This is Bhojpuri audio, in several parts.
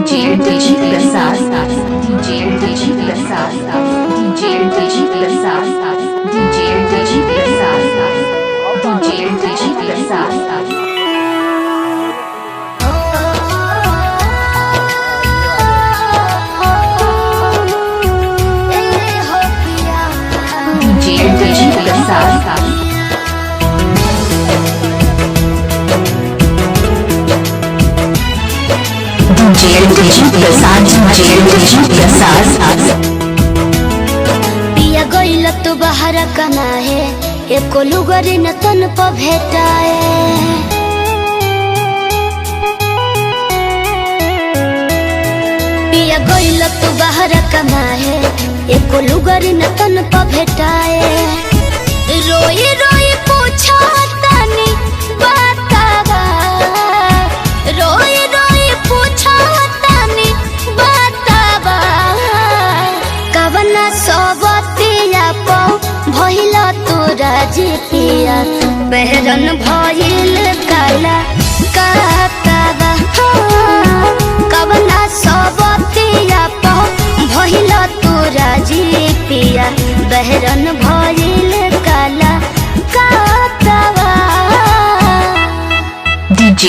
DJ Prasad, DJ Prasad, DJ Prasad, DJ Prasad, DJ Prasad. पिया गइल तू बाहर कना है एको लुगरी न तन प भेटाए पिया गइल तू बाहर कना है एको लुगरी न तन प भेटाए रोई रोई पूछा तनी बतावा रोई रोई पूछा तनी बतावा कवना सबतिया पौ भइल तोरा जितिया बहरन भइल काला कातावा कवना सबतिया पौ भइल तोरा जितिया बहरन भइल काला कातावा DJ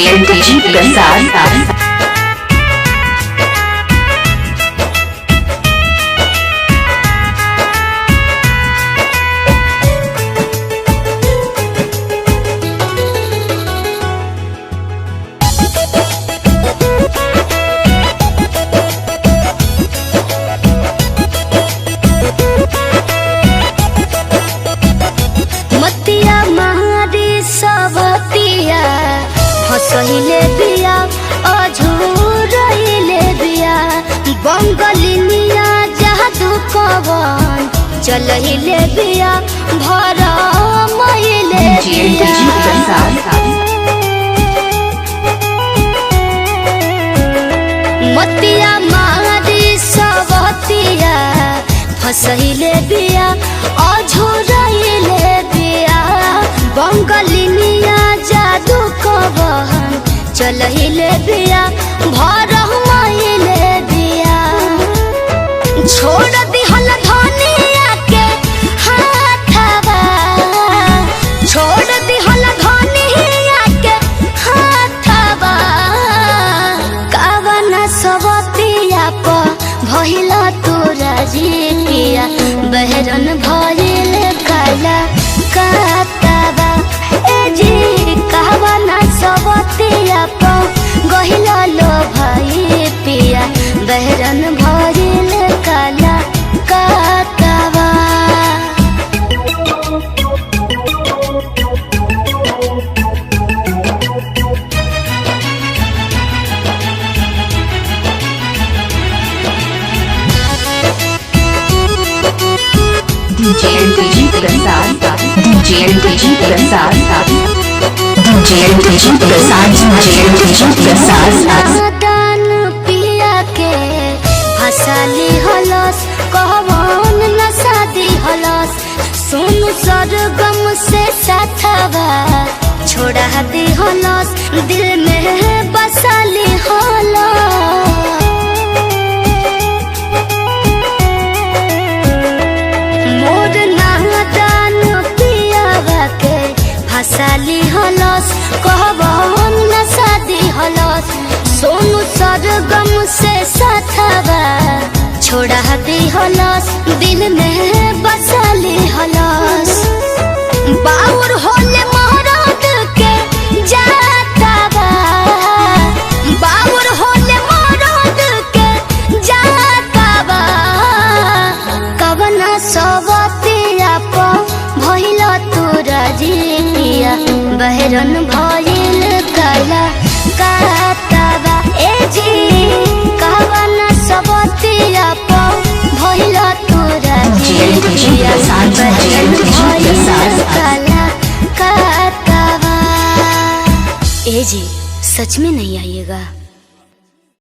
Prasad. मतिया मारी सबतिया हसहिले बिया अझुरहिले बिया बंगलिनिया जादू कवन चलहिले बिया भर महिले बिया मतिया मारी सबतिया फसहिले बिया अझुरहिले बिया बंगलिनिया जादू कवन चलहिले बिया भर महिले बिया छोड़ दिहल धनिया के हाथवा छोड़ दिहल धनिया के हाथवा कवना सबतिया प भइल तोरा जितिया बहरन भइल काला कातावा ए जी कहवना सबतिया प गहिल लो भाई पिया बहरन भइल काला कातावा DJ Prasad, DJ Prasad, DJ Prasad, DJ Prasad. दान पिया के हसाली हलस कहवन नसादी हलस सुन सरगम से साथवा छोड़ा दी हलस दिल में बसाली हलस मोर नादान पियावा के हसाली हलस कहवन नसादी हलस सोनू सरगम से साथवा छोड़ा दी हलस दिल में बसाली हलस बाउर होले महरात के जातावा बाउर होले महरात के जातावा कवना सबतिया प भइल तोरा जितिया बहरन भइल काला कातावा ए जी कवना सबतिया प भइल तोरा जितिया बहरन भइल काला कातावा ए जी सच में नहीं आइएगा।